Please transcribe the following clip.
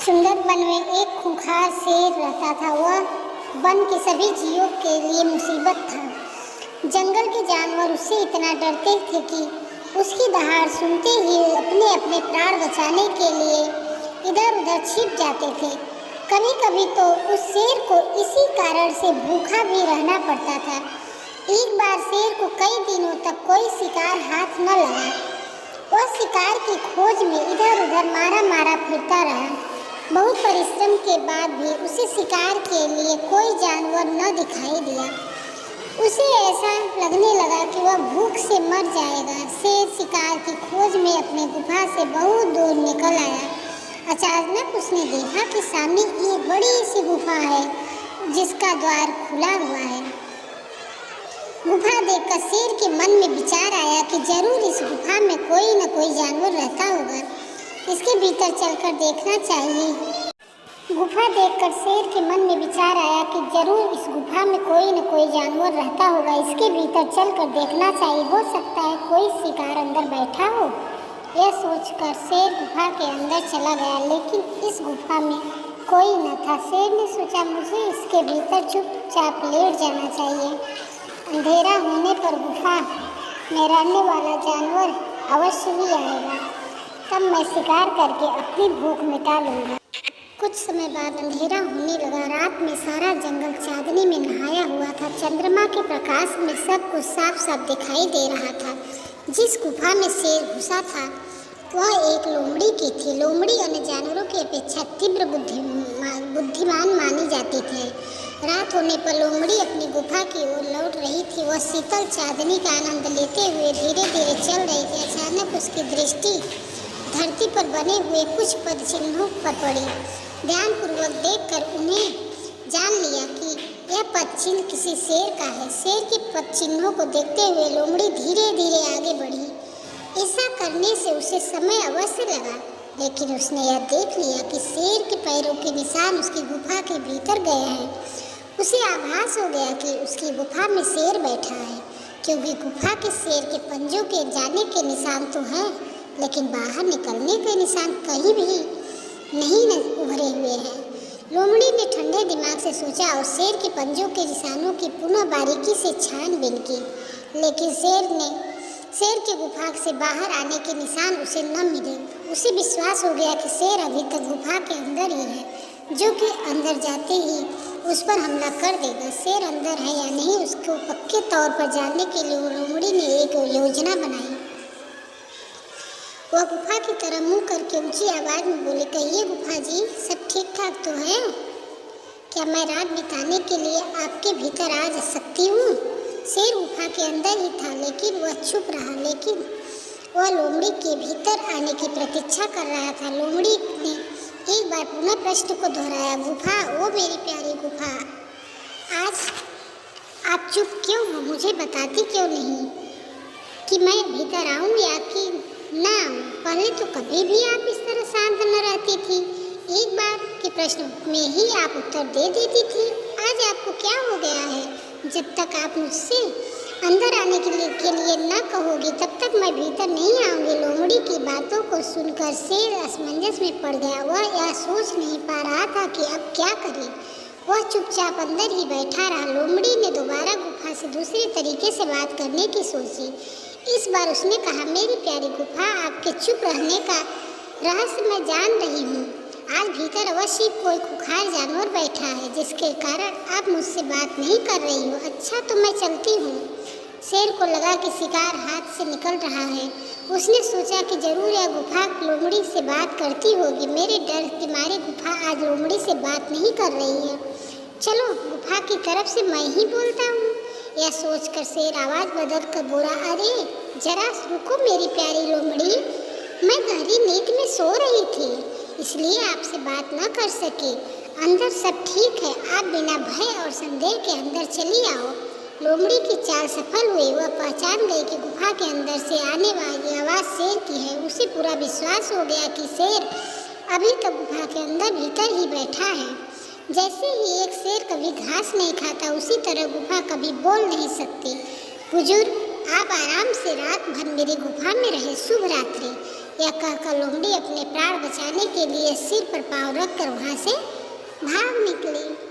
सुंदर वन में एक खूंखार शेर रहता था। वह वन के सभी जीवों के लिए मुसीबत था। जंगल के जानवर उससे इतना डरते थे कि उसकी दहाड़ सुनते ही अपने अपने प्राण बचाने के लिए इधर उधर छिप जाते थे। कभी कभी तो उस शेर को इसी कारण से भूखा भी रहना पड़ता था। एक बार शेर को कई दिनों तक कोई शिकार हाथ न लगा। वह शिकार की खोज में इधर उधर मारा फिरता रहा। बहुत परिश्रम के बाद भी उसे शिकार के लिए कोई जानवर न दिखाई दिया। उसे ऐसा लगने लगा कि वह भूख से मर जाएगा। शेर शिकार की खोज में अपनी गुफा से बहुत दूर निकल आया। अचानक उसने देखा कि सामने एक बड़ी सी गुफा है जिसका द्वार खुला हुआ है। गुफा देखकर शेर के मन में विचार आया कि जरूर इस गुफा में कोई न कोई जानवर रहता होगा। इसके भीतर चलकर देखना चाहिए। गुफा देखकर शेर के मन में विचार आया कि जरूर इस गुफा में कोई न कोई जानवर रहता होगा। इसके भीतर चलकर देखना चाहिए, हो सकता है कोई शिकार अंदर बैठा हो। यह सोचकर शेर गुफा के अंदर चला गया, लेकिन इस गुफा में कोई न था। शेर ने सोचा, मुझे इसके भीतर चुपचाप लेट जाना चाहिए। अंधेरा होने पर गुफा में रहने वाला जानवर अवश्य ही आएगा, तब मैं शिकार करके अपनी भूख मिटा लूँगा। कुछ समय बाद अंधेरा होने लगा। रात में सारा जंगल चांदनी में नहाया हुआ था। चंद्रमा के प्रकाश में सब कुछ साफ साफ दिखाई दे रहा था। जिस गुफा में शेर घुसा था वह एक लोमड़ी की थी। लोमड़ी अन्य जानवरों की अपेक्षा तीव्र बुद्धिमान मानी जाती थी। रात होने पर लोमड़ी अपनी गुफा की ओर लौट रही थी। वह शीतल चांदनी का आनंद लेते हुए धीरे धीरे चल रही थी। अचानक उसकी दृष्टि धरती पर बने हुए कुछ पद चिन्हों पर पड़ी। ध्यानपूर्वक देखकर उन्हें जान लिया कि यह पद चिन्ह किसी शेर का है। शेर के पद चिन्हों को देखते हुए लोमड़ी धीरे धीरे आगे बढ़ी। ऐसा करने से उसे समय अवश्य लगा, लेकिन उसने यह देख लिया कि शेर के पैरों के निशान उसकी गुफा के भीतर गए हैं। उसे आभास हो गया कि उसकी गुफा में शेर बैठा है, क्योंकि गुफा के शेर के पंजों के जाने के निशान तो हैं, लेकिन बाहर निकलने के निशान कहीं भी नहीं उभरे हुए हैं। लोमड़ी ने ठंडे दिमाग से सोचा और शेर के पंजों के निशानों की पुनः बारीकी से छानबीन की, लेकिन शेर के गुफा से बाहर आने के निशान उसे न मिले। उसे विश्वास हो गया कि शेर अभी तक गुफा के अंदर ही है, जो कि अंदर जाते ही उस पर हमला कर देगा। शेर अंदर है या नहीं, उसको पक्के तौर पर जानने के लिए लोमड़ी ने एक योजना बनाई। वह गुफा की तरफ मुँह करके ऊंची आवाज में बोली, कहिए गुफा जी, सब ठीक ठाक तो है? क्या मैं रात बिताने के लिए आपके भीतर आ जा सकती हूँ? शेर गुफा के अंदर ही था, लेकिन वह चुप रहा। लेकिन वह लोमड़ी के भीतर आने की प्रतीक्षा कर रहा था। लोमड़ी ने एक बार पुनः प्रश्न को दोहराया, गुफा, ओ मेरी प्यारी गुफा, आज आप चुप क्यों हो? मुझे बताती क्यों नहीं कि मैं भीतर आऊँ या कि ना आऊँ? पहले तो कभी भी आप इस तरह शांत न रहती थी। एक बार के प्रश्न में ही आप उत्तर दे देती थी। आज आपको क्या हो गया है? जब तक आप मुझसे अंदर आने के लिए न कहोगी, तब तक मैं भीतर नहीं आऊँगी। लोमड़ी की बातों को सुनकर शेर असमंजस में पड़ गया। वह यह सोच नहीं पा रहा था कि अब क्या करे। वह चुपचाप अंदर ही बैठा रहा। लोमड़ी ने दोबारा गुफा से दूसरे तरीके से बात करने की सोची। इस बार उसने कहा, मेरी प्यारी गुफा, आपके चुप रहने का रहस्य मैं जान रही हूँ। आज भीतर अवश्य कोई खूंखार जानवर बैठा है, जिसके कारण आप मुझसे बात नहीं कर रही हो। अच्छा, तो मैं चलती हूँ। शेर को लगा कि शिकार हाथ से निकल रहा है। उसने सोचा कि जरूर यह गुफा लोमड़ी से बात करती होगी। मेरे डर के मारे गुफा आज लोमड़ी से बात नहीं कर रही है। चलो, गुफा की तरफ से मैं ही बोलता हूँ। यह सोचकर शेर आवाज़ बदल कर बोला, अरे जरा रुको मेरी प्यारी लोमड़ी, मैं गहरी नींद में सो रही थी, इसलिए आपसे बात न कर सकी। अंदर सब ठीक है, आप बिना भय और संदेह के अंदर चली आओ। लोमड़ी की चाल सफल हुई। वह पहचान गई कि गुफा के अंदर से आने वाली आवाज़ शेर की है। उसे पूरा विश्वास हो गया कि शेर अभी तक गुफा के अंदर भीतर ही बैठा है। जैसे ही एक शेर कभी घास नहीं खाता, उसी तरह गुफा कभी बोल नहीं सकती। बुजुर्ग, आप आराम से रात भर मेरी गुफा में रहे। शुभ रात्रि। यह कहकर लोमड़ी अपने प्राण बचाने के लिए सिर पर पाँव रखकर वहाँ से भाग निकली।